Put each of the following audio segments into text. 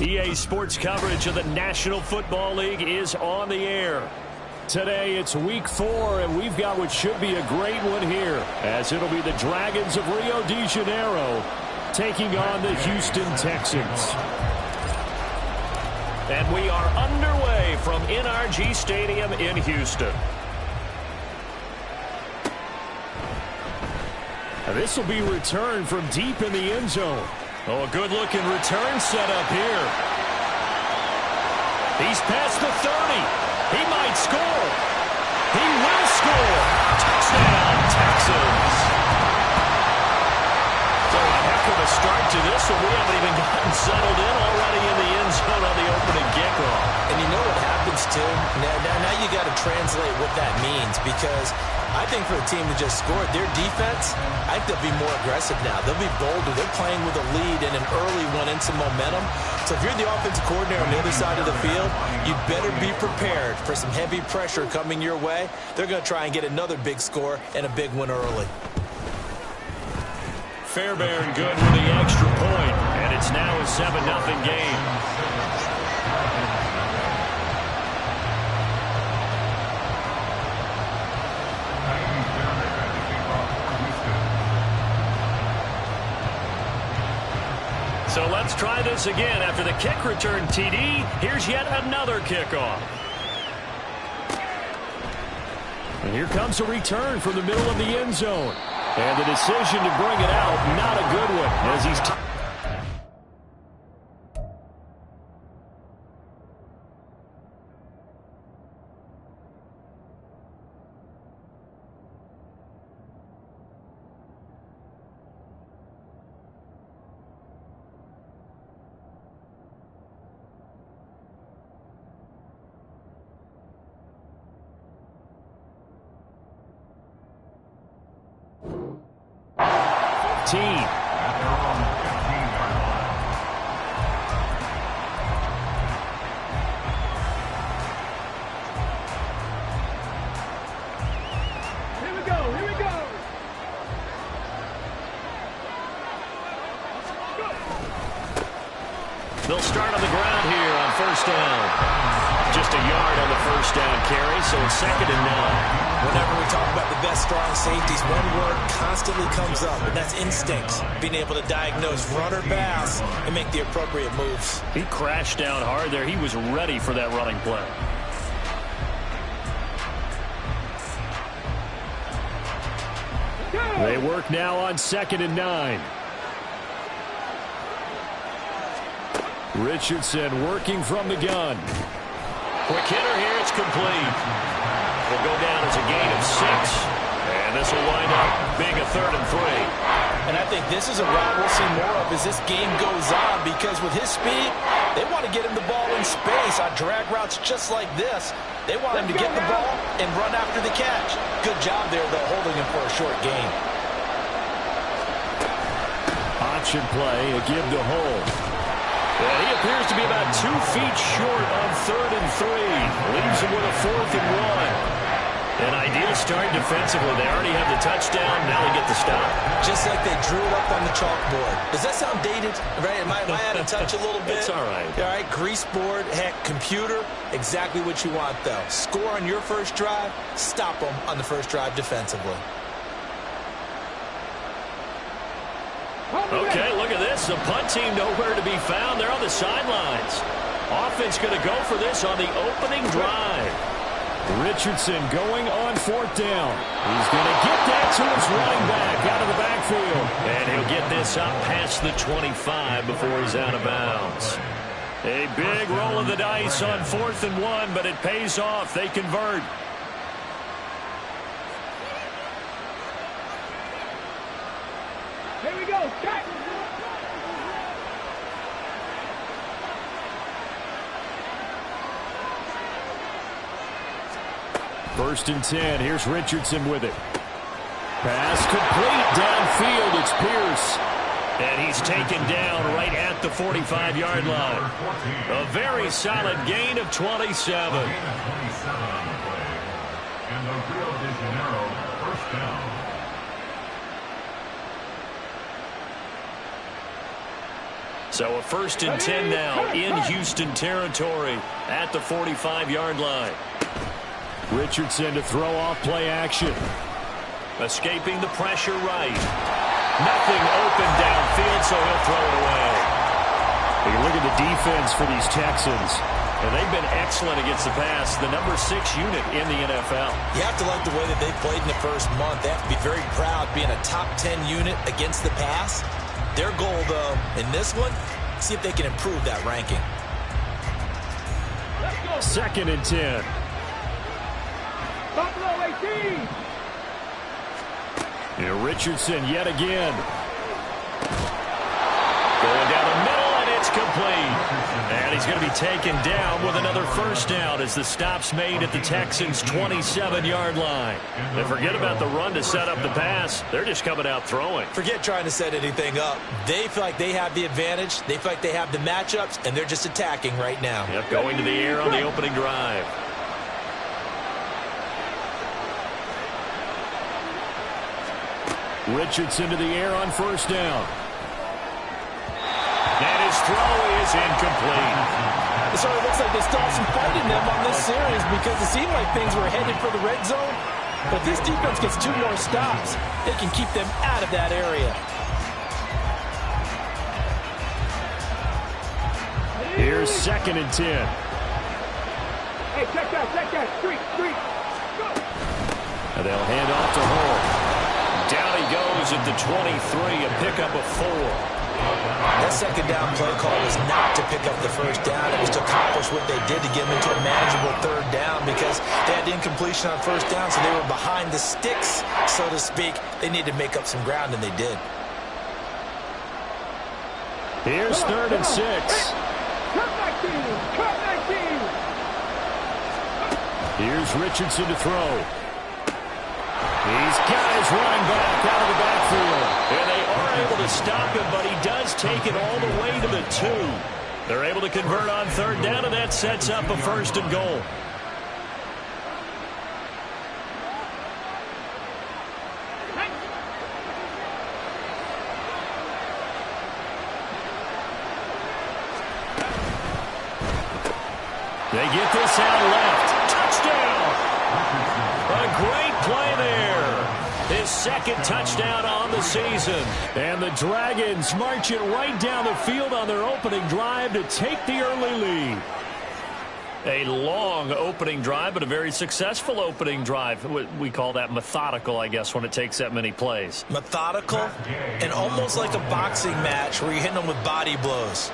EA Sports coverage of the National Football League is on the air. Today it's week 4, and we've got what should be a great one here, as it'll be the Dragons of Rio de Janeiro taking on the Houston Texans. And we are underway from NRG Stadium in Houston. This will be returned from deep in the end zone. Oh, a good-looking return setup here. He's past the 30. He might score. He will score. Touchdown, Texans. So a heck of a start to this one. We haven't even gotten settled in already in the end zone on the opening kickoff. And you know what happens, too? Now you got to translate what that means, because I think for the team to just score, their defense, I think they'll be more aggressive now. They'll be bolder. They're playing with a lead and an early one and some momentum. So if you're the offensive coordinator on the other side of the field, you better be prepared for some heavy pressure coming your way. They're going to try and get another big score and a big one early. Fairbairn good with the extra point, and it's now a 7-0 game. So let's try this again. After the kick return TD, here's yet another kickoff. And here comes a return from the middle of the end zone. And the decision to bring it out, not a good one, as he's... They'll start on the ground here on first down. Just a yard on the first down carry, so it's 2nd and 9. Whenever we talk about the best strong safeties, one word constantly comes up, and that's instincts. Being able to diagnose run or pass and make the appropriate moves. He crashed down hard there. He was ready for that running play. They work now on 2nd and 9. Richardson working from the gun. Quick hitter here. It's complete. Will go down as a gain of 6. And this will wind up being a 3rd and 3. And I think this is a route we'll see more of as this game goes on, because with his speed, they want to get him the ball in space on drag routes just like this. They want him to get the ball and run after the catch. Good job there, though, holding him for a short gain. Option play, a give to hold. And he appears to be about 2 feet short on 3rd and 3. Leaves him with a 4th and 1. An ideal start defensively. They already have the touchdown. Now they get the stop. Just like they drew it up on the chalkboard. Does that sound dated? Right? Am I out of touch a little bit? It's all right. All right, grease board, heck, computer. Exactly what you want, though. Score on your first drive. Stop them on the first drive defensively. Okay, look at this. The punt team nowhere to be found. They're on the sidelines. Offense going to go for this on the opening drive. Richardson going on 4th down. He's going to get that to his running back out of the backfield. And he'll get this up past the 25 before he's out of bounds. A big roll of the dice on 4th and 1, but it pays off. They convert. Here we go. Check. 1st and 10. Here's Richardson with it. Pass complete downfield. It's Pierce. And he's taken down right at the 45-yard line. A very solid gain of 27. And the Rio de Janeiro first down. So a 1st and 10 now in Houston territory at the 45-yard line. Richardson to throw off play action. Escaping the pressure right. Nothing open downfield, so he'll throw it away. You look at the defense for these Texans, and they've been excellent against the pass, the number 6 unit in the NFL. You have to like the way that they played in the first month. They have to be very proud being a top 10 unit against the pass. Their goal, though, in this one, see if they can improve that ranking. 2nd and 10. Buffalo 18. Here Richardson yet again. Going down the middle, and it's complete. And he's going to be taken down with another 1st down as the stop's made at the Texans' 27-yard line. And forget about the run to set up the pass. They're just coming out throwing. Forget trying to set anything up. They feel like they have the advantage. They feel like they have the matchups, and they're just attacking right now. Yep, going to the air on the opening drive. Richardson to the air on 1st down. And his throw is incomplete. So it looks like they still have some fight in them on this series because it seemed like things were headed for the red zone. But this defense gets 2 more stops. They can keep them out of that area. Here's 2nd and 10. Hey, check that. Street. Go. And they'll hand off to Hall. Down he goes at the 23, a pickup of 4. That 2nd down play call was not to pick up the 1st down. It was to accomplish what they did to get them into a manageable 3rd down because they had incompletion on 1st down, so they were behind the sticks, so to speak. They needed to make up some ground, and they did. Here's 3rd and 6. Cut 19. Here's Richardson to throw. He's got his running back out of the backfield. And they are able to stop him, but he does take it all the way to the 2. They're able to convert on 3rd down, and that sets up a 1st and goal. They get this out left. Touchdown! A great play there. His 2nd touchdown on the season. And the Dragons march it right down the field on their opening drive to take the early lead. A long opening drive, but a very successful opening drive. We call that methodical, I guess, when it takes that many plays. Methodical and almost like a boxing match where you're hitting them with body blows.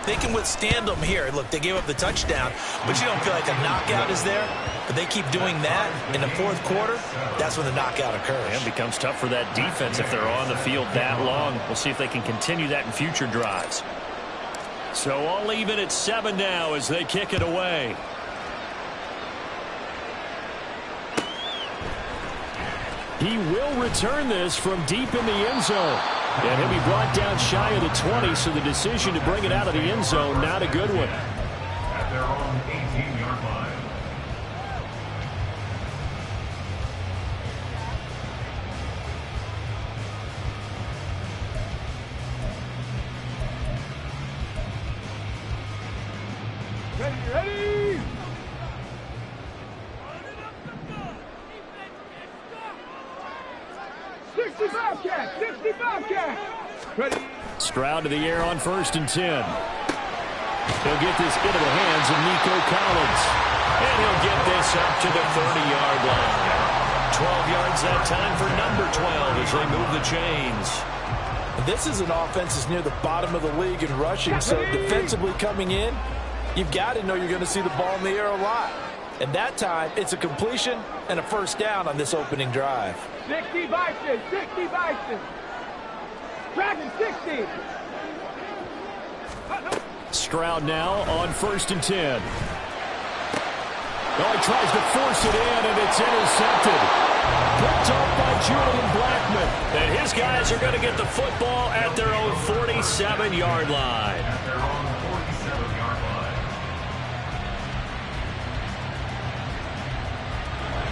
They can withstand them here. Look, they gave up the touchdown, but you don't feel like a knockout is there. But they keep doing that in the 4th quarter. That's when the knockout occurs. And it becomes tough for that defense if they're on the field that long. We'll see if they can continue that in future drives. So all even at 7 now as they kick it away. He will return this from deep in the end zone. And he'll be brought down shy of the 20, so the decision to bring it out of the end zone, not a good one. At their own 18-yard line. Ready. 65 cat. Ready. Stroud to the air on 1st and 10. He'll get this into the hands of Nico Collins. And he'll get this up to the 30-yard line. 12 yards that time for number 12 as they move the chains. This is an offense that's near the bottom of the league in rushing, so defensively coming in, you've got to know you're going to see the ball in the air a lot. And that time, it's a completion and a 1st down on this opening drive. 60 Bison. Dragon 60. Stroud now on 1st and 10. Oh, he tries to force it in, and it's intercepted. Picked off by Julian Blackman. And his guys are going to get the football at their own 47-yard line. At their own 47-yard line.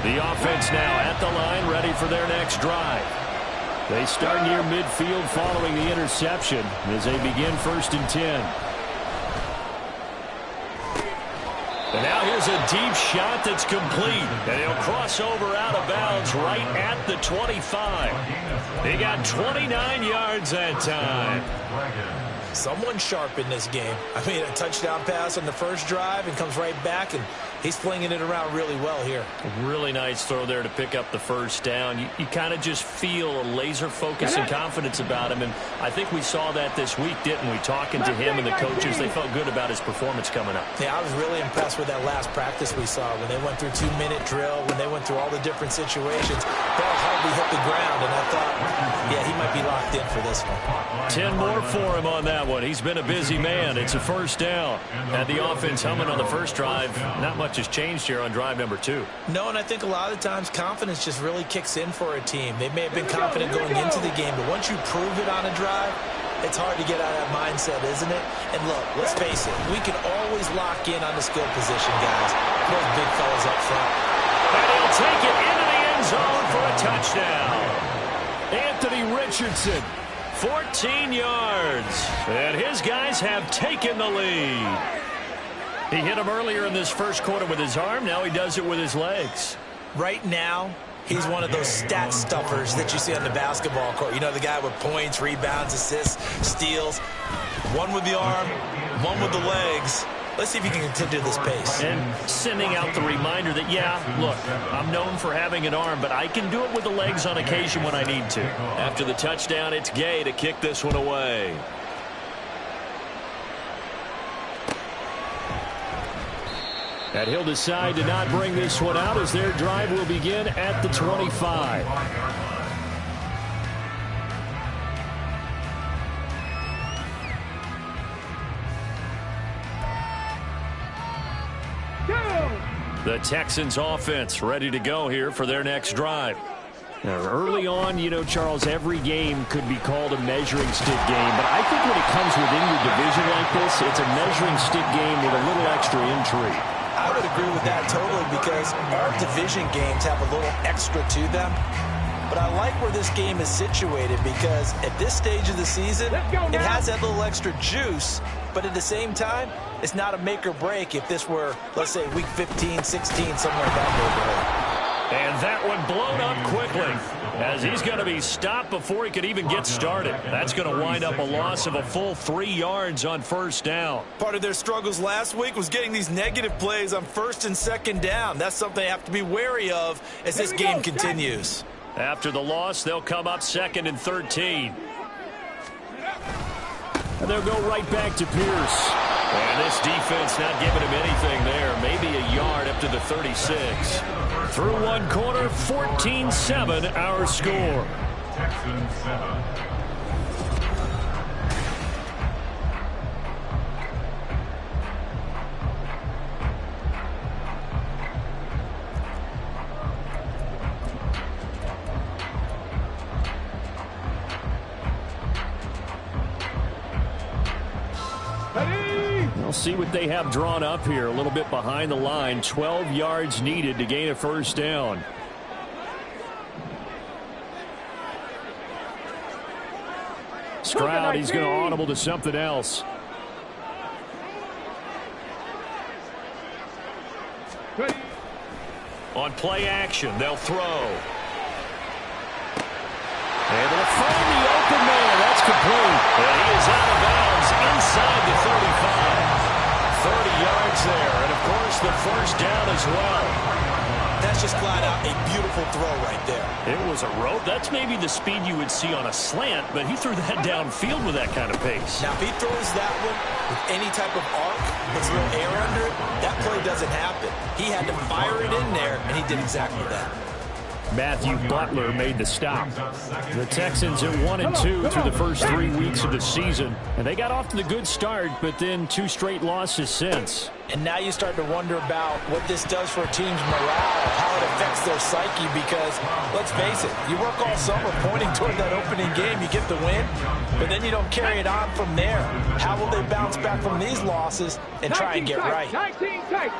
The offense now at the line, ready for their next drive. They start near midfield following the interception as they begin 1st and 10. And now here's a deep shot that's complete. And he'll cross over out of bounds right at the 25. He got 29 yards that time. Someone sharp in this game. I mean, a touchdown pass on the first drive and comes right back, and he's flinging it around really well here. Really nice throw there to pick up the first down. You kind of just feel a laser focus and confidence about him, and I think we saw that this week, didn't we? Talking to him and the coaches, they felt good about his performance coming up. Yeah, I was really impressed with that last practice we saw when they went through 2-minute drill, when they went through all the different situations. Ball hardly hit the ground, and I thought, yeah, he might be locked in for this one. 10 more for him on that one. He's been a busy man. It's a first down. Had the offense humming on the first drive. Not much has changed here on drive number 2. No, and I think a lot of the times confidence just really kicks in for a team. They may have been confident going into the game, but once you prove it on a drive, it's hard to get out of that mindset, isn't it? And look, let's face it, we can always lock in on the skill position, guys. Those big fellas up front. And he'll take it into the end zone for a touchdown. Anthony Richardson, 14 yards. And his guys have taken the lead. He hit him earlier in this first quarter with his arm. Now he does it with his legs. Right now, he's one of those stat stuffers that you see on the basketball court. You know, the guy with points, rebounds, assists, steals. One with the arm, one with the legs. Let's see if he can continue this pace. And sending out the reminder that, yeah, look, I'm known for having an arm, but I can do it with the legs on occasion when I need to. After the touchdown, it's Gay to kick this one away. And he'll decide to not bring this one out as their drive will begin at the 25. The Texans offense ready to go here for their next drive. Now, early on, you know, Charles, every game could be called a measuring stick game, but I think when it comes within your division like this, it's a measuring stick game with a little extra intrigue. I would agree with that totally because our division games have a little extra to them. But I like where this game is situated because at this stage of the season, it has that little extra juice. But at the same time, it's not a make or break if this were, let's say, week 15, 16, somewhere in that neighborhood. And that one blown up quickly as he's going to be stopped before he could even get started. That's going to wind up a loss of a full 3 yards on first down. Part of their struggles last week was getting these negative plays on first and second down. That's something they have to be wary of as this game continues. After the loss, they'll come up 2nd and 13. And they'll go right back to Pierce. And this defense not giving him anything there. Maybe a yard up to the 36. Through one quarter, 14-7 our score. Texans 7. We'll see what they have drawn up here. A little bit behind the line. 12 yards needed to gain a first down. Stroud, he's going to audible to something else. On play action, they'll throw. Able to find the open man. That's complete. And he is out of bounds inside the 35. 30 yards there. And, of course, the first down as well. That's just flat out a beautiful throw right there. It was a rope. That's maybe the speed you would see on a slant, but he threw that downfield with that kind of pace. Now, if he throws that one with any type of arc, puts a little air under it, that play doesn't happen. He had to fire it in there, and he did exactly that. Matthew Butler made the stop. The Texans at 1-2 through the first 3 weeks of the season. And they got off to the good start, but then 2 straight losses since. And now you start to wonder about what this does for a team's morale, how it affects their psyche, because let's face it, you work all summer pointing toward that opening game, you get the win, but then you don't carry it on from there. How will they bounce back from these losses and try and get right? 19 tight.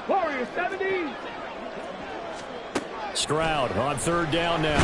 Warriors 70. Stroud on third down now.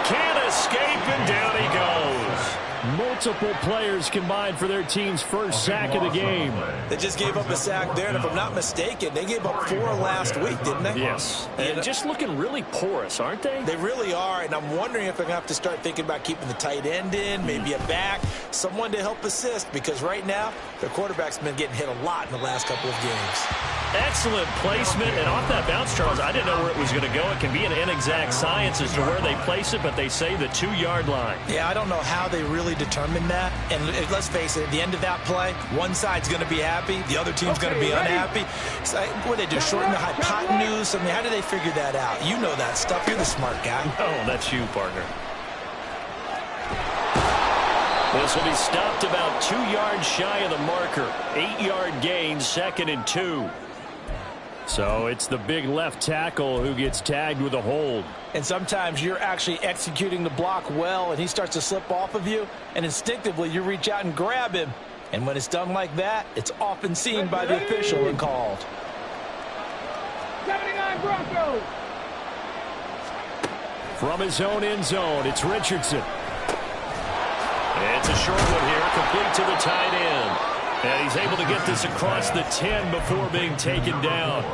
can't escape, and down he goes. Multiple players combined for their team's first sack of the game. They just gave up a sack there, and if I'm not mistaken, they gave up 4 last week, didn't they? Yes. And just looking really porous, aren't they? They really are, and I'm wondering if they're going to have to start thinking about keeping the tight end in, maybe a back, someone to help assist, because right now, their quarterback's been getting hit a lot in the last couple of games. Excellent placement, and off that bounce, Charles, I didn't know where it was going to go. It can be an inexact science as to where they place it, but they say the 2-yard line. Yeah, I don't know how they really determine that, and let's face it, at the end of that play, one side's going to be happy, the other team's going to be unhappy. So, what do they do, shorten the hypotenuse? I mean, how do they figure that out? You know that stuff. You're the smart guy. Oh, that's you, partner. This will be stopped about 2 yards shy of the marker. 8-yard gain, 2nd and 2. So it's the big left tackle who gets tagged with a hold. And sometimes you're actually executing the block well, and he starts to slip off of you, and instinctively you reach out and grab him. And when it's done like that, it's often seen by the official and called. 79 Broncos. From his own end zone, it's Richardson. It's a short one here, complete to the tight end. And he's able to get this across the 10 before being taken down.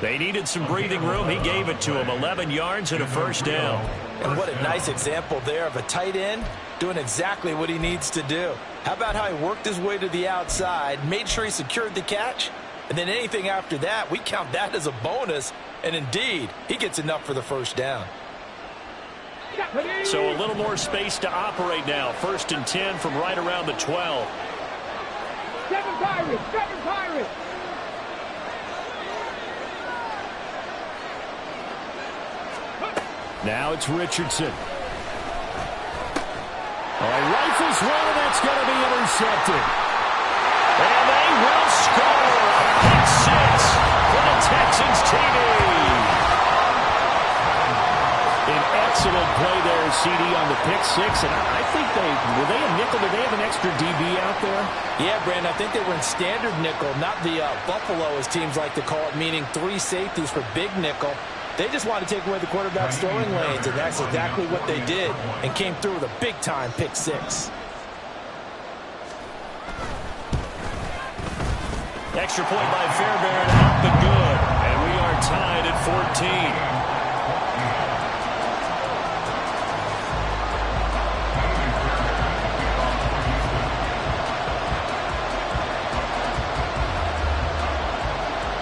They needed some breathing room. He gave it to him. 11 yards and a first down. And what a nice example there of a tight end doing exactly what he needs to do. How about how he worked his way to the outside, made sure he secured the catch, and then anything after that, we count that as a bonus. And indeed, he gets enough for the first down. So a little more space to operate now. 1st and 10 from right around the 12. 7 Pirates, 7 Pirates. Now it's Richardson. Rifles one, and that's going to be intercepted. And they will score. Pick 6 for the Texans TD. An excellent play there, CD, on the pick 6. And I think were they a nickel? Did they have an extra DB out there? Yeah, Brandon, I think they were in standard nickel, not the Buffalo, as teams like to call it, meaning 3 safeties for big nickel. They just wanted to take away the quarterback's throwing lanes, and that's exactly what they did, and came through with a big-time pick 6. Extra point by Fairbairn, out but good. And we are tied at 14.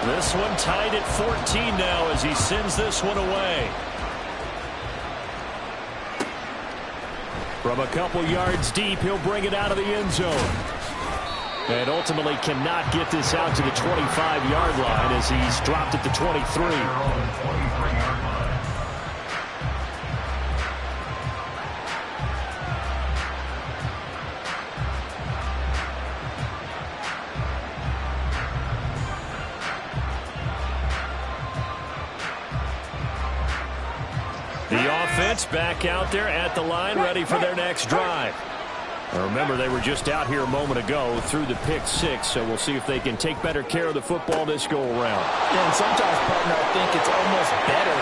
This one tied at 14 now as he sends this one away. From a couple yards deep, he'll bring it out of the end zone. And ultimately cannot get this out to the 25-yard line as he's dropped at the 23. The offense back out there at the line, ready for their next drive. Remember, they were just out here a moment ago through the pick 6, so we'll see if they can take better care of the football this go-around. Yeah, and sometimes, partner, I think it's almost better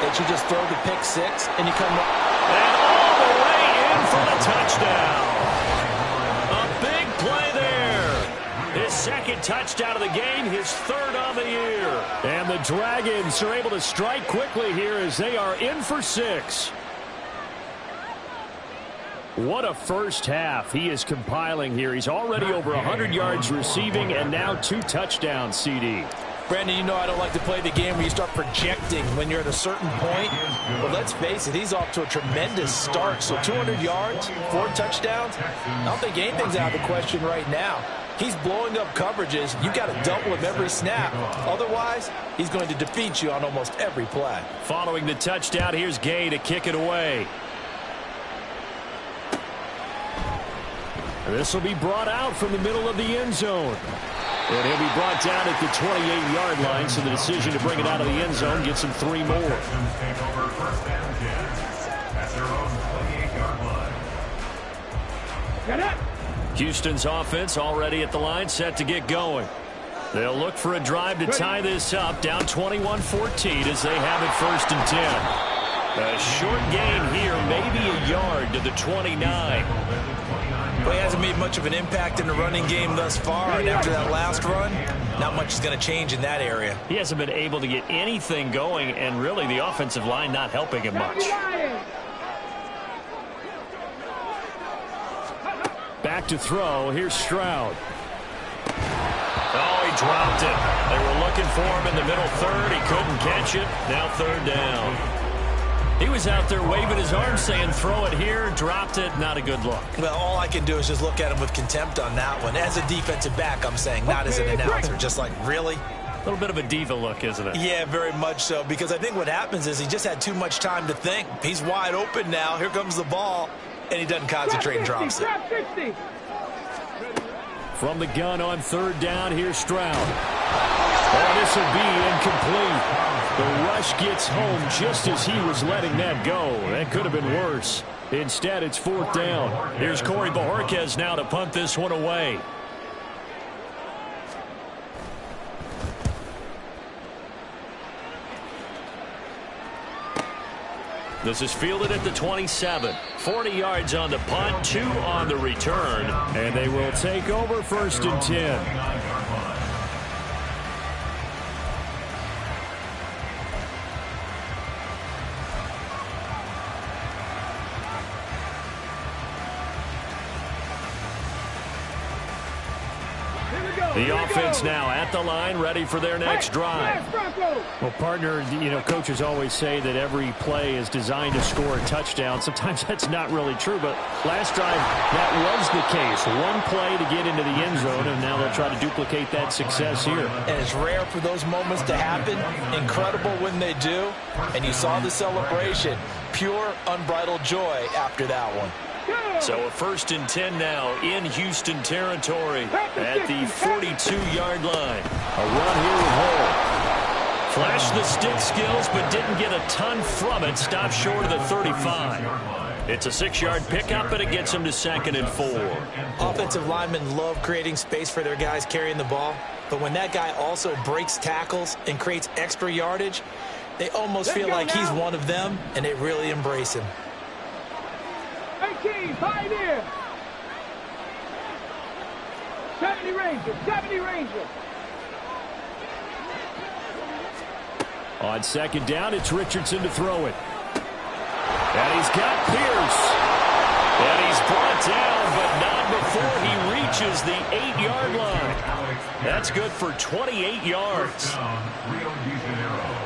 that you just throw the pick 6 and you come up. And all the way in for the touchdown. A big play there. His 2nd touchdown of the game, his 3rd on the year. And the Dragons are able to strike quickly here as they are in for 6. What a first half he is compiling here. He's already over 100 yards receiving and now 2 touchdowns, CD. Brandon, you know I don't like to play the game where you start projecting when you're at a certain point. But let's face it, he's off to a tremendous start. So 200 yards, 4 touchdowns. I don't think anything's out of the question right now. He's blowing up coverages. You've got to double him every snap. Otherwise, he's going to defeat you on almost every play. Following the touchdown, here's Gay to kick it away. This will be brought out from the middle of the end zone. And he'll be brought down at the 28-yard line, so the decision to bring it out of the end zone gets him 3 more. Houston's offense already at the line, set to get going. They'll look for a drive to tie this up, down 21-14 as they have it 1st and 10. A short gain here, maybe a yard to the 29. Well, he hasn't made much of an impact in the running game thus far, and after that last run, not much is going to change in that area. He hasn't been able to get anything going, and really the offensive line not helping him much. Back to throw. Here's Stroud. Oh, he dropped it. They were looking for him in the middle third. He couldn't catch it. Now third down. He was out there waving his arms saying, throw it here, dropped it, not a good look. Well, all I can do is just look at him with contempt on that one. As a defensive back, I'm saying, not as an announcer. Just like, really? A little bit of a diva look, isn't it? Yeah, very much so, because I think what happens is he just had too much time to think. He's wide open now. Here comes the ball, and he doesn't concentrate and drops it. From the gun on third down, here's Stroud. Oh, this will be incomplete. The rush gets home just as he was letting that go. That could have been worse. Instead, it's fourth down. Here's Corey Bojorquez now to punt this one away. This is fielded at the 27. 40 yards on the punt, 2 on the return. And they will take over first and 10. The offense now at the line, ready for their next drive. Well, partner, coaches always say that every play is designed to score a touchdown. Sometimes that's not really true, but last drive, that was the case. One play to get into the end zone, and now they'll try to duplicate that success here. And it's rare for those moments to happen. Incredible when they do. And you saw the celebration. Pure, unbridled joy after that one. So a first and 10 now in Houston territory at the 42-yard line. A run here with Hall. Flashed the stick skills, but didn't get a ton from it. Stopped short of the 35. It's a 6-yard pickup, and it gets him to 2nd and 4. Offensive linemen love creating space for their guys carrying the ball, but when that guy also breaks tackles and creates extra yardage, they almost feel like he's one of them, and they really embrace him. 18, Pioneer. 70 Rangers, 70 Rangers. On second down, it's Richardson to throw it. And he's got Pierce. And he's brought down, but not before he reaches the 8-yard line. That's good for 28 yards. Rio de Janeiro.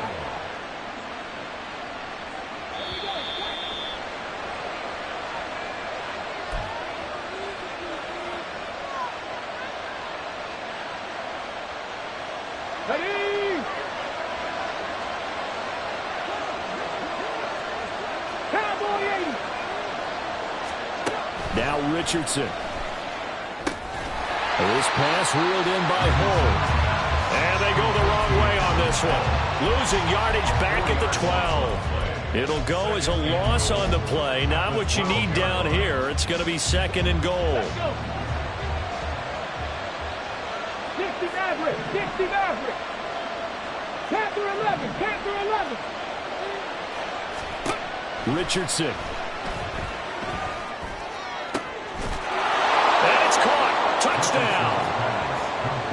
Ready? Cowboy 80. Now Richardson. This pass reeled in by Hull. And they go the wrong way on this one. Losing yardage back at the 12. It'll go as a loss on the play. Not what you need down here. It's going to be 2nd and goal. 60 Maverick, 60 Maverick. Panther 11, Panther 11. Richardson. And it's caught. Touchdown.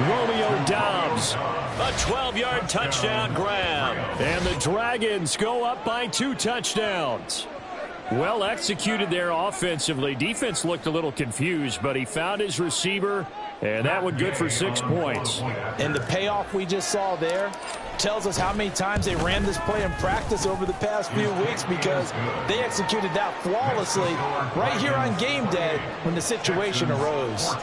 Romeo Dobbs. A 12-yard touchdown grab. And the Dragons go up by 2 touchdowns. Well executed there offensively. Defense looked a little confused, but he found his receiver, and that one good for 6 points. And the payoff we just saw there tells us how many times they ran this play in practice over the past few weeks, because they executed that flawlessly right here on game day when the situation arose.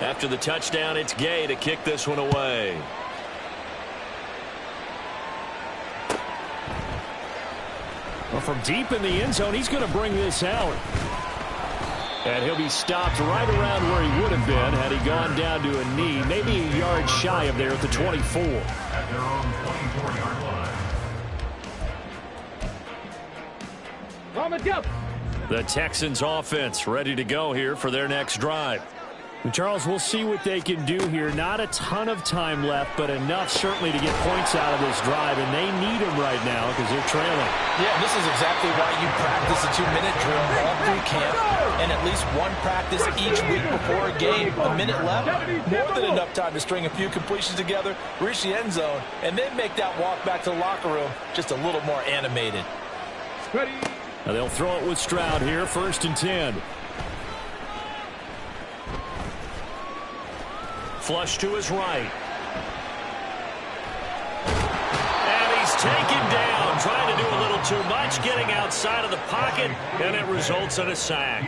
After the touchdown, it's Gay to kick this one away. Well, from deep in the end zone, he's going to bring this out. And he'll be stopped right around where he would have been had he gone down to a knee, maybe a yard shy of there at the 24. At their own 24-yard line. On the jump. The Texans offense ready to go here for their next drive. Charles, we'll see what they can do here. Not a ton of time left, but enough certainly to get points out of this drive, and they need them right now because they're trailing. Yeah, this is exactly why you practice a 2-minute drill all through camp and at least one practice each week before a game. A minute left, more than enough time to string a few completions together, reach the end zone, and then make that walk back to the locker room just a little more animated. Now they'll throw it with Stroud here, 1st and 10. Flush to his right. And he's taken down, trying to do a little too much, getting outside of the pocket, and it results in a sack.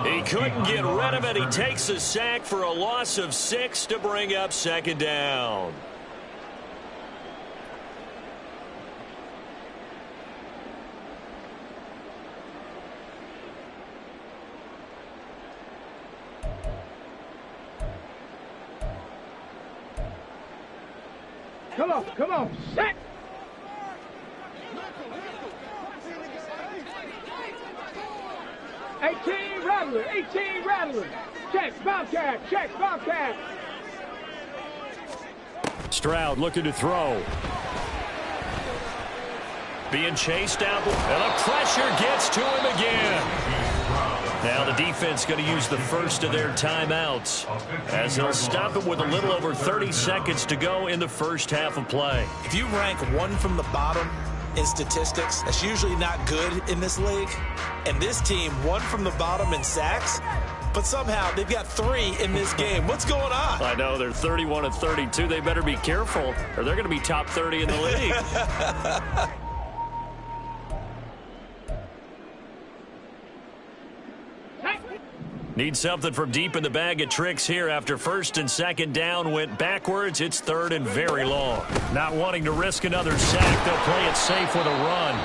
He couldn't get rid of it. He takes a sack for a loss of 6 to bring up 2nd down. Come on, set! Eighteen rattler. Check, Bobcat, Stroud looking to throw. Being chased out, and the pressure gets to him again. Now the defense going to use the first of their timeouts as they'll stop it with a little over 30 seconds to go in the first half of play. If you rank one from the bottom in statistics, that's usually not good in this league. And this team, one from the bottom in sacks, but somehow they've got 3 in this game. What's going on? I know, they're 31 and 32. They better be careful, or they're going to be top 30 in the league. Need something from deep in the bag of tricks here after 1st and 2nd down went backwards. It's 3rd and very long. Not wanting to risk another sack, they'll play it safe with a run.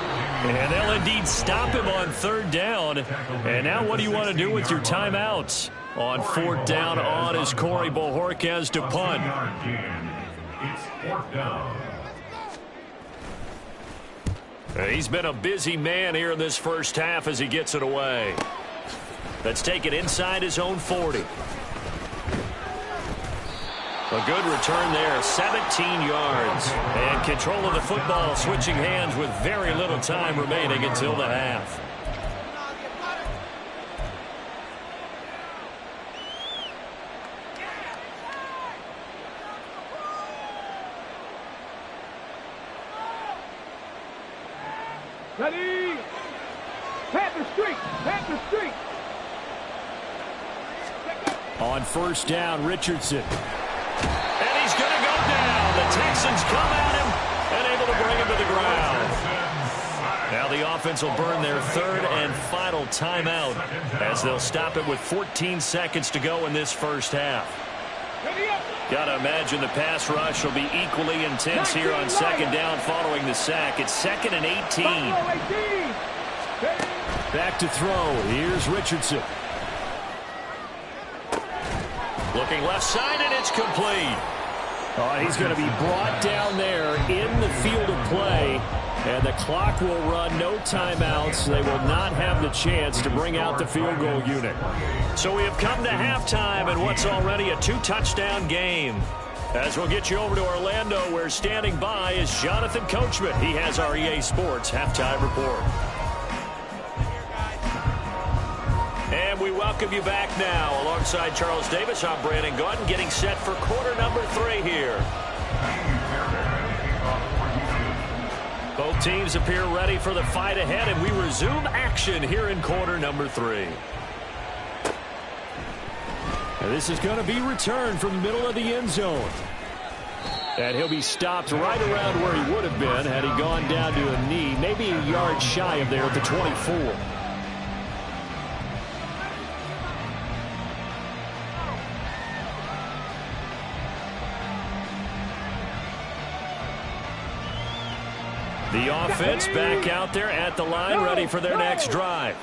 And they'll indeed stop him on 3rd down. And now what do you want to do with your timeouts? On 4th down on is Corey Bojorquez to punt. It's 4th down. He's been a busy man here in this first half as he gets it away. Let's take it inside his own 40. A good return there, 17 yards. And control of the football, switching hands with very little time remaining until the half. Ready? Panther streak! On 1st down, Richardson. And he's going to go down. The Texans come at him and able to bring him to the ground. Now the offense will burn their 3rd and final timeout as they'll stop it with 14 seconds to go in this first half. Got to imagine the pass rush will be equally intense here on 2nd down following the sack. It's 2nd and 18. Back to throw. Here's Richardson. Looking left side, and it's complete. He's going to be brought down there in the field of play, and the clock will run, no timeouts. They will not have the chance to bring out the field goal unit. So we have come to halftime in what's already a 2-touchdown game. As we'll get you over to Orlando, where standing by is Jonathan Coachman. He has our EA Sports halftime report. And we welcome you back now. Alongside Charles Davis, I'm Brandon Gautin, getting set for quarter number 3 here. Both teams appear ready for the fight ahead, and we resume action here in quarter number 3. And this is going to be returned from the middle of the end zone. And he'll be stopped right around where he would have been had he gone down to a knee, maybe a yard shy of there at the 24. The offense back out there at the line, ready for their next drive.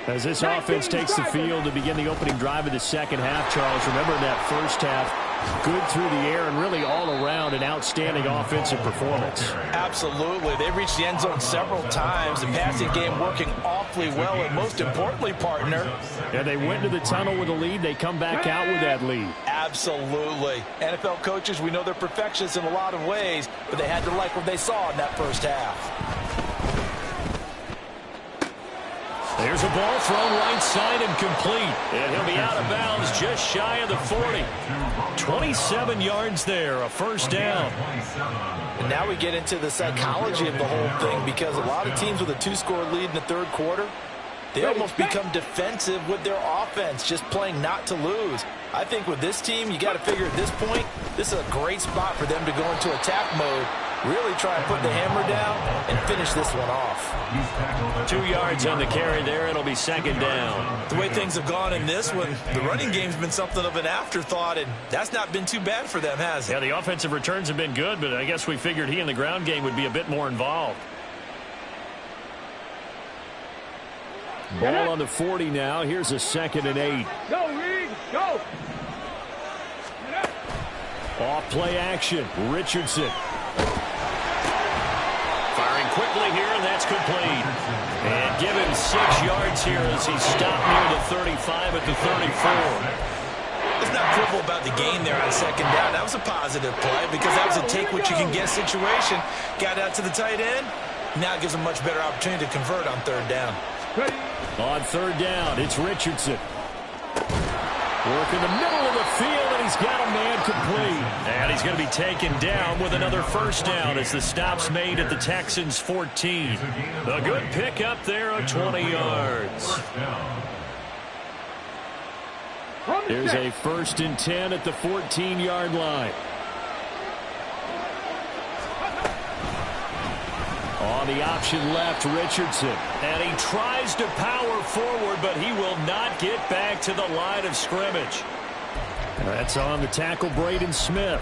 As this offense takes the field to begin the opening drive of the second half, Charles, remember in that first half, good through the air and really all around an outstanding offensive performance. Absolutely. They reached the end zone several times. The passing game working awfully well, and most importantly, partner. And they went to the tunnel with a lead. They come back out with that lead. Absolutely. NFL coaches, we know they're perfectionists in a lot of ways, but they had to like what they saw in that first half. There's a ball thrown right side and complete. And he'll be out of bounds just shy of the 40. 27 yards there, a first down. And now we get into the psychology of the whole thing, because a lot of teams with a 2-score lead in the third quarter, they almost become defensive with their offense, just playing not to lose. I think with this team, you got to figure at this point, this is a great spot for them to go into attack mode, really try and put the hammer down and finish this one off. 2 yards on the carry there. It'll be second down. The way things have gone in this one, the running game's been something of an afterthought, and that's not been too bad for them, has it? Yeah, the offensive returns have been good, but I guess we figured he in the ground game would be a bit more involved. Ball on the 40 now. Here's a 2nd and 8. Go, Reed, go. Off play action. Richardson. Firing quickly here, and that's complete. And give him 6 yards here as he stopped near the 35 at the 34. Let's not quibble about the gain there on second down. That was a positive play because that was a take-what-you-can-get situation. Got out to the tight end. Now it gives them a much better opportunity to convert on third down. On third down, it's Richardson. Work in the middle of the field, and he's got a man complete. And he's going to be taken down with another first down as the stop's made at the Texans' 14. A good pickup there of 20 yards. There's a 1st and 10 at the 14-yard line. On the option left, Richardson. And he tries to power forward, but he will not get back to the line of scrimmage. That's on the tackle, Braden Smith.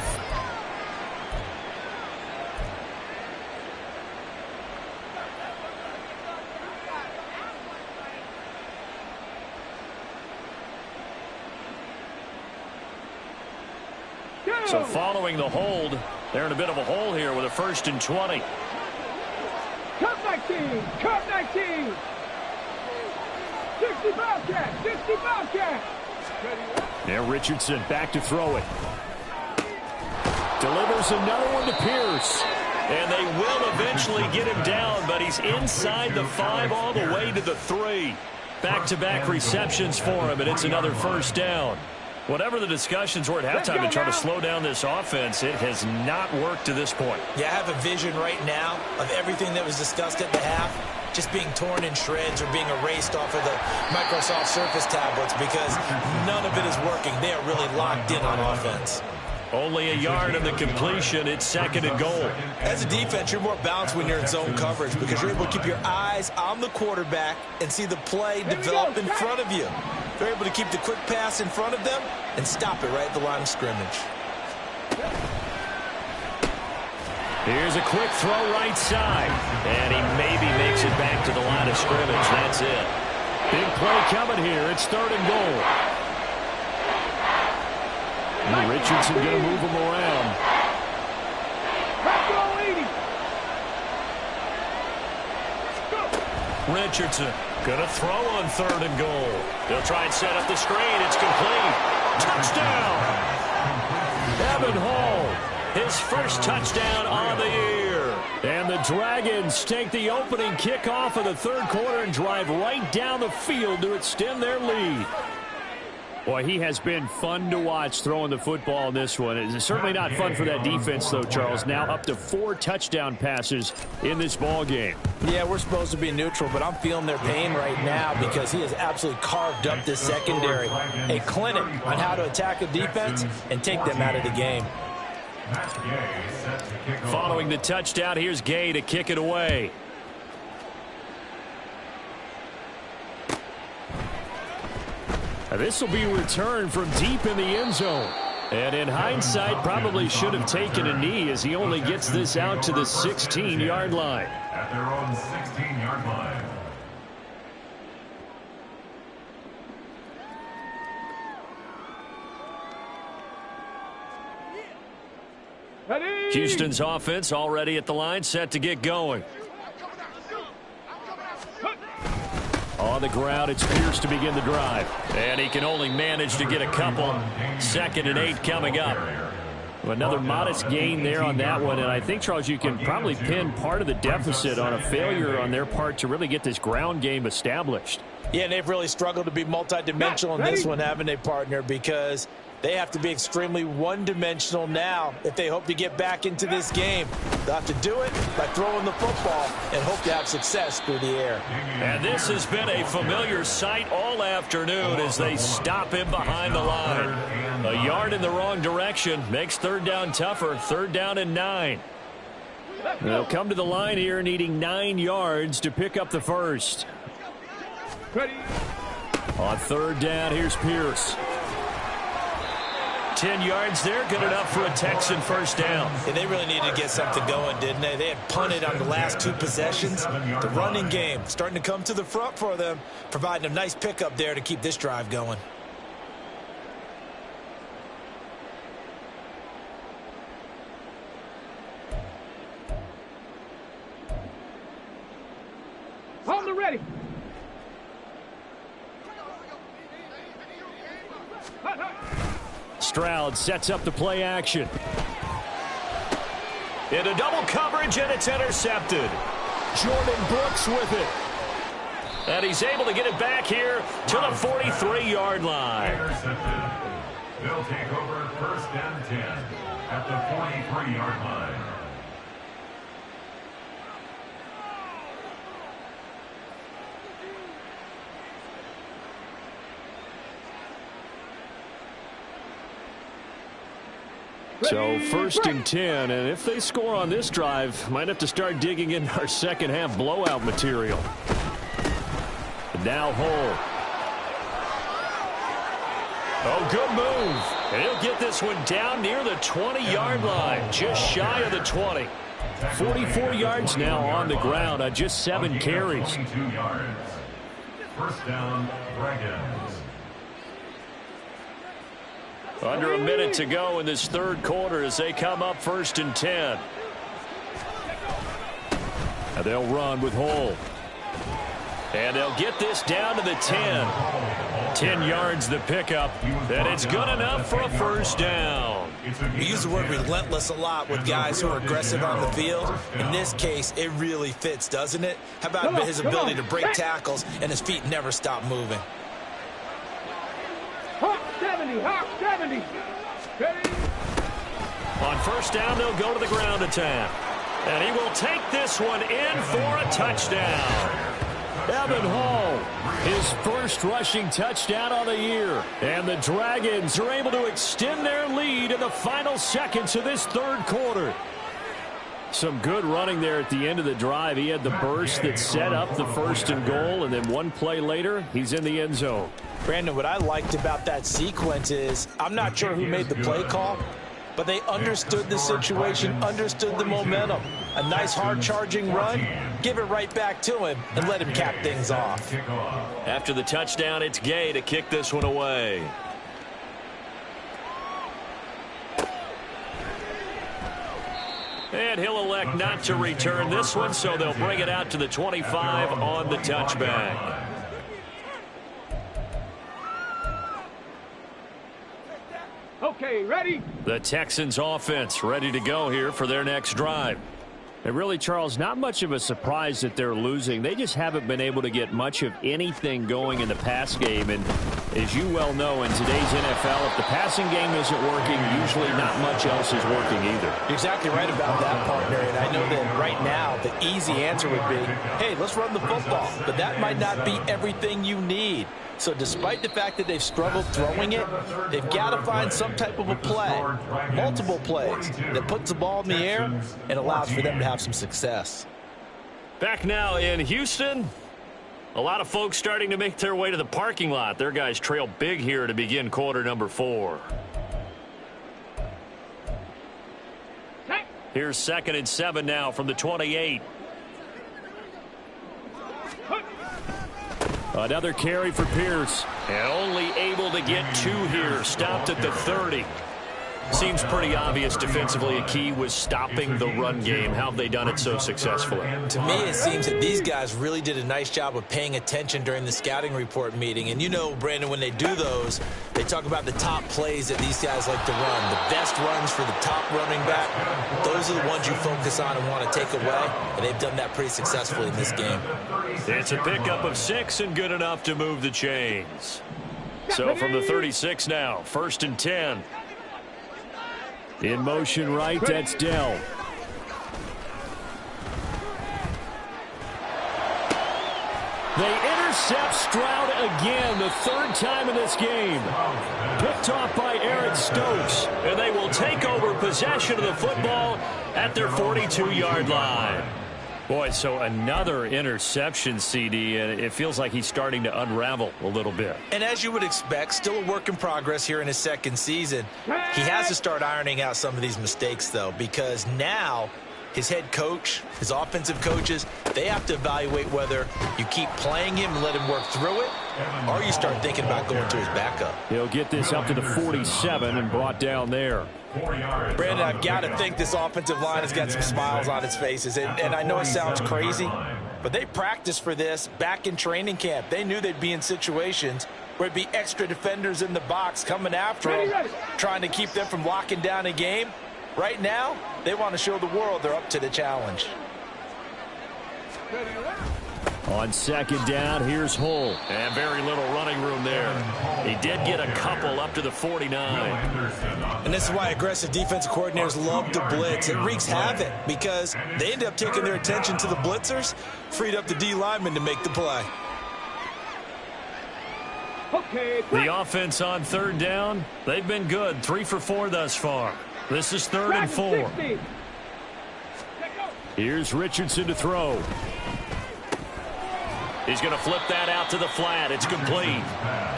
So following the hold, they're in a bit of a hole here with a 1st and 20. Cut 19, cut 19. 60 Bobcat, 60 Bobcat. Now Richardson back to throw it. Delivers another one to Pierce. And they will eventually get him down, but he's inside the 5 all the way to the 3. Back-to-back receptions for him, and it's another first down. Whatever the discussions were at halftime to try to slow down this offense, it has not worked to this point. Yeah, I have a vision right now of everything that was discussed at the half just being torn in shreds or being erased off of the Microsoft Surface tablets because none of it is working. They are really locked in on offense. Only a yard of the completion. It's 2nd and goal. As a defense, you're more balanced when you're in zone coverage because you're able to keep your eyes on the quarterback and see the play develop in front of you. They're able to keep the quick pass in front of them and stop it right at the line of scrimmage. Here's a quick throw right side. And he maybe makes it back to the line of scrimmage. That's it. Big play coming here. It's 3rd and goal. And Richardson going to move him around. Richardson going to throw on 3rd and goal. They'll try and set up the screen. It's complete. Touchdown. Evan Hall, his first touchdown on the year. And the Dragons take the opening kickoff of the third quarter and drive right down the field to extend their lead. Boy, he has been fun to watch throwing the football in this one. It's certainly not fun for that defense, though, Charles. Now up to 4 touchdown passes in this ball game. Yeah, we're supposed to be neutral, but I'm feeling their pain right now because he has absolutely carved up this secondary. A clinic on how to attack a defense and take them out of the game. Following the touchdown, here's Gay to kick it away. This will be returned from deep in the end zone. And in hindsight, probably should have taken a knee as he only gets this out to the 16-yard line. At their own 16-yard line. Ready? Houston's offense already at the line, set to get going. On the ground, it's Pierce to begin the drive. And he can only manage to get a couple. 2nd and 8 coming up. Another modest gain there on that one. And I think, Charles, you can probably pin part of the deficit on a failure on their part to really get this ground game established. Yeah, and they've really struggled to be multidimensional in this one, haven't they, partner? Because they have to be extremely one-dimensional now if they hope to get back into this game. They'll have to do it by throwing the football and hope to have success through the air. And this has been a familiar sight all afternoon as they stop him behind the line. A yard in the wrong direction makes 3rd down tougher. 3rd down and 9. They'll come to the line here needing 9 yards to pick up the first. Ready? On 3rd down, here's Pierce. 10 yards there, good enough for a Texan first down. Yeah, they really needed to get something going, didn't they? They had punted on the last 2 possessions. The running game starting to come to the front for them, providing a nice pickup there to keep this drive going. On the ready. Stroud sets up the play action. Into double coverage, and it's intercepted. Jordan Brooks with it. And he's able to get it back here to the 43-yard line. Intercepted. They'll take over 1st and 10 at the 43-yard line. So 1st and 10, and if they score on this drive, might have to start digging in our second half blowout material. Now Hull. Oh, good move. And he'll get this one down near the 20-yard line, just shy of the 20. 44 yards now on the ground on just 7 carries. 22 yards. 1st down, Dragons. Under a minute to go in this 3rd quarter as they come up 1st and 10. And they'll run with Hull. And they'll get this down to the 10. 10 yards the pickup. And it's good enough for a first down. We use the word relentless a lot with guys who are aggressive on the field. In this case, it really fits, doesn't it? How about his ability to break tackles and his feet never stop moving? Hawk 70, Hawk 70. Ready? On first down, they'll go to the ground attack. And he will take this one in for a touchdown. Evan Hall, his first rushing touchdown on the year. And the Dragons are able to extend their lead in the final seconds of this 3rd quarter. Some good running there at the end of the drive. He had the burst that set up the 1st and goal, and then one play later, he's in the end zone. Brandon, what I liked about that sequence is I'm not sure who made the play call, but they understood the situation, understood the momentum. A nice hard-charging run, give it right back to him, and let him cap things off. After the touchdown, it's Gay to kick this one away. And he'll elect not to return this one, so they'll bring it out to the 25 on the touchback. Okay, ready? The Texans offense ready to go here for their next drive. And really, Charles, not much of a surprise that they're losing. They just haven't been able to get much of anything going in the pass game. And as you well know, in today's NFL, if the passing game isn't working, usually not much else is working either. You're exactly right about that, partner. And I know that right now the easy answer would be, hey, let's run the football. But that might not be everything you need. So despite the fact that they've struggled throwing it, they've got to find some type of a play, multiple plays, that puts the ball in the air and allows for them to have some success. Back now in Houston, a lot of folks starting to make their way to the parking lot. Their guys trail big here to begin quarter number 4. Here's 2nd and 7 now from the 28. Another carry for Pierce. And only able to get 2 here. Stopped at the 30. Seems pretty obvious defensively. A key was stopping the run game. How have they done it so successfully? To me, it seems that these guys really did a nice job of paying attention during the scouting report meeting. And you know, Brandon, when they do those, they talk about the top plays that these guys like to run. The best runs for the top running back, those are the ones you focus on and want to take away. And they've done that pretty successfully in this game. It's a pickup of 6 and good enough to move the chains. So from the 36 now, 1st and 10. In motion right, that's Dell. They intercept Stroud again, the 3rd time in this game. Picked off by Aaron Stokes. And they will take over possession of the football at their 42-yard line. Boy, so another interception, CD, and it feels like he's starting to unravel a little bit. And as you would expect, still a work in progress here in his 2nd season. He has to start ironing out some of these mistakes, though, because now his head coach, his offensive coaches, they have to evaluate whether you keep playing him and let him work through it, or you start thinking about going to his backup. He'll get this up to the 47 and brought down there. Brandon, I've got to think this offensive line has got some smiles on its faces. And I know it sounds crazy, but they practiced for this back in training camp. They knew they'd be in situations where it'd be extra defenders in the box coming after them, trying to keep them from locking down a game. Right now, they want to show the world they're up to the challenge. On 2nd down, here's Hull. And very little running room there. He did get a couple up to the 49. And this is why aggressive defensive coordinators love to blitz. It wreaks havoc because they end up taking their attention to the blitzers, freed up the D lineman to make the play. The offense on 3rd down, they've been good. 3 for 4 thus far. This is 3rd and 4. Here's Richardson to throw. He's going to flip that out to the flat. It's complete.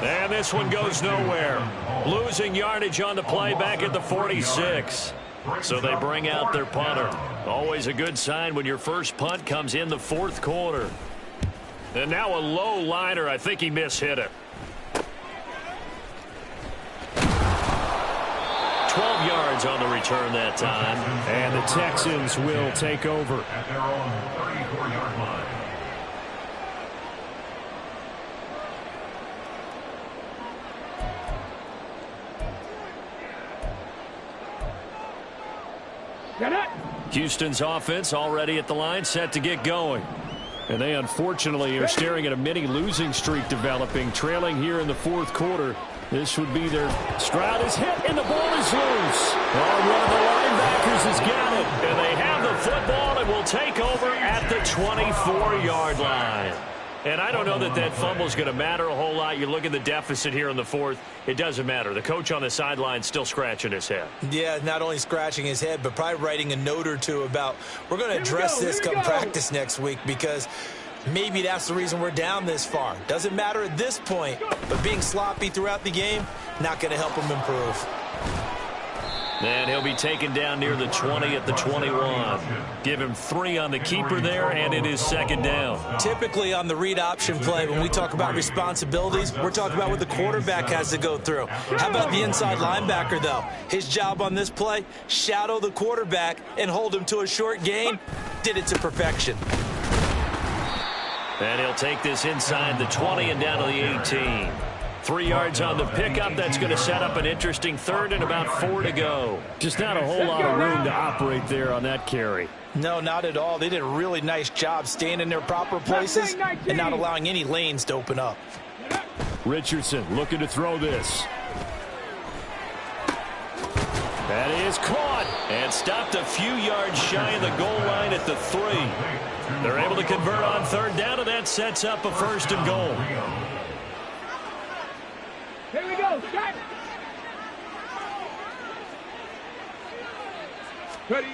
And this one goes nowhere. Losing yardage on the play back at the 46. So they bring out their punter. Always a good sign when your first punt comes in the 4th quarter. And now a low liner. I think he mishit it. 12 yards on the return that time. And the Texans will take over. At their own 34-yard line. Houston's offense already at the line, set to get going. And they unfortunately are staring at a mini losing streak developing, trailing here in the 4th quarter. This would be their... Stroud is hit and the ball is loose. Oh, one of the linebackers has got it. And they have the football and will take over at the 24-yard line. And I don't know that that fumble is going to matter a whole lot. You look at the deficit here in the 4th. It doesn't matter. The coach on the sideline still scratching his head. Yeah, not only scratching his head, but probably writing a note or two about we're going to address this come practice next week because maybe that's the reason we're down this far. Doesn't matter at this point, but being sloppy throughout the game, not going to help him improve. And he'll be taken down near the 20 at the 21. Give him 3 on the keeper there, and it is 2nd down. Typically on the read option play, when we talk about responsibilities, we're talking about what the quarterback has to go through. How about the inside linebacker, though? His job on this play, shadow the quarterback and hold him to a short gain. Did it to perfection. And he'll take this inside the 20 and down to the 18. 3 yards on the pickup. That's going to set up an interesting 3rd and about 4 to go. Just not a whole lot of room to operate there on that carry. No, not at all. They did a really nice job staying in their proper places and not allowing any lanes to open up. Richardson looking to throw this. That is caught and stopped a few yards shy of the goal line at the 3. They're able to convert on 3rd down, and that sets up a 1st and goal. Here we go. Start. Ready.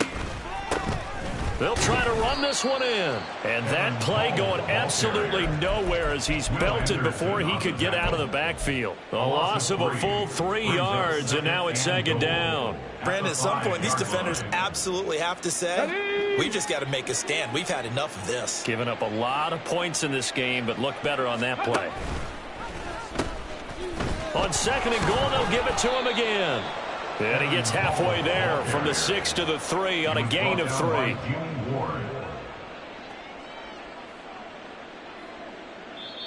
They'll try to run this one in. And that play going absolutely nowhere as he's belted before he could get out of the backfield. A loss of a full 3 yards, and now it's 2nd down. Brandon, at some point, these defenders absolutely have to say, we've just got to make a stand. We've had enough of this. Giving up a lot of points in this game, but look better on that play. On 2nd and goal, they'll give it to him again. And he gets halfway there from the 6 to the 3 on a gain of 3.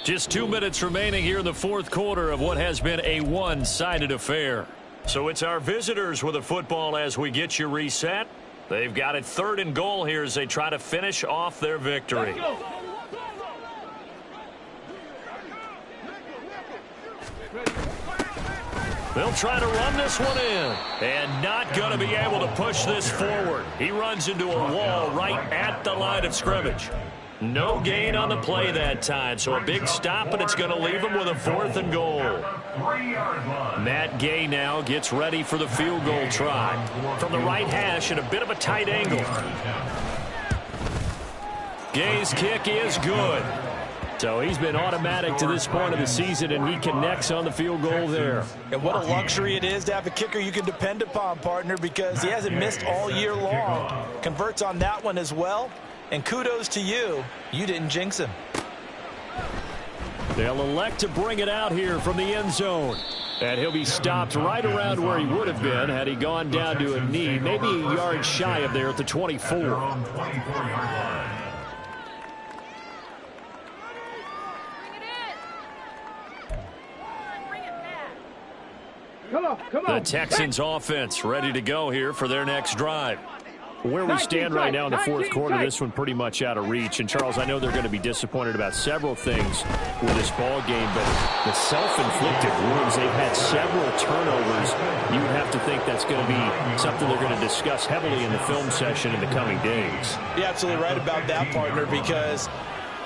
Just 2 minutes remaining here in the fourth quarter of what has been a one-sided affair. So it's our visitors with the football as we get you reset. They've got it 3rd and goal here as they try to finish off their victory. They'll try to run this one in. And not going to be able to push this forward. He runs into a wall right at the line of scrimmage. No gain on the play that time, so a big stop, and it's going to leave him with a 4th and goal. Matt Gay now gets ready for the field goal try. From the right hash at a bit of a tight angle. Gay's kick is good. So he's been automatic to this point of the season, and he connects on the field goal there. And what a luxury it is to have a kicker you can depend upon, partner, because he hasn't missed all year long. Converts on that one as well. And kudos to you. You didn't jinx him. They'll elect to bring it out here from the end zone. And he'll be stopped right around where he would have been had he gone down to a knee, maybe a yard shy of there at the 24. Come on. The Texans offense ready to go here for their next drive. Where we stand right now in the fourth quarter, this one pretty much out of reach. And, Charles, I know they're going to be disappointed about several things with this ball game, but the self-inflicted wounds, they've had several turnovers. You would have to think that's going to be something they're going to discuss heavily in the film session in the coming days. You're absolutely right about that, partner, because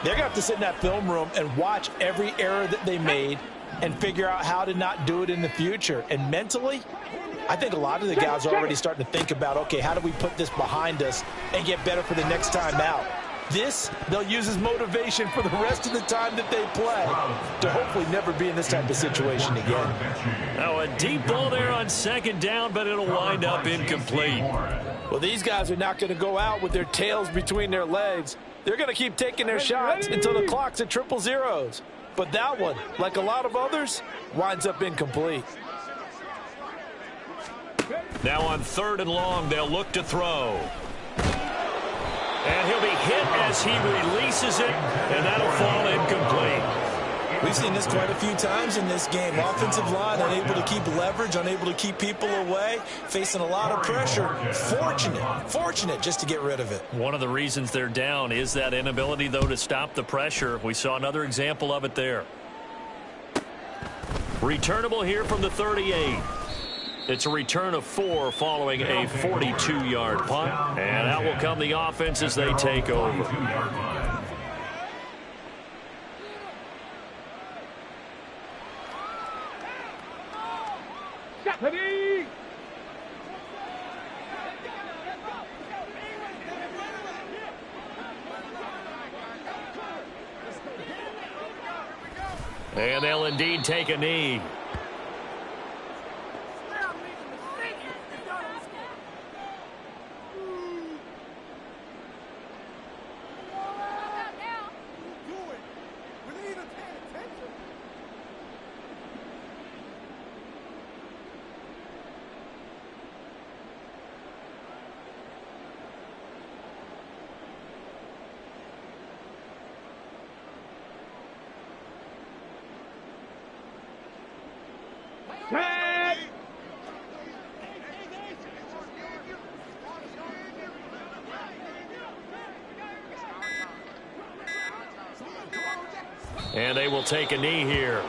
they're going to have to sit in that film room and watch every error that they made and figure out how to not do it in the future. And mentally, I think a lot of the guys are already starting to think about, okay, how do we put this behind us and get better for the next time out? This, they'll use as motivation for the rest of the time that they play to hopefully never be in this type of situation again. Now a deep ball there on 2nd down, but it'll wind up incomplete. Well, these guys are not going to go out with their tails between their legs. They're going to keep taking their shots until the clock's at 000. But that one, like a lot of others, winds up incomplete. Now on 3rd and long, they'll look to throw. And he'll be hit as he releases it, and that'll fall incomplete. We've seen this quite a few times in this game. Offensive line unable to keep leverage, unable to keep people away, facing a lot of pressure. Fortunate just to get rid of it. One of the reasons they're down is that inability, though, to stop the pressure. We saw another example of it there. Returnable here from the 38. It's a return of 4 following a 42-yard punt. And out will come the offense as they take over. And they'll indeed take a knee. And they will take a knee here.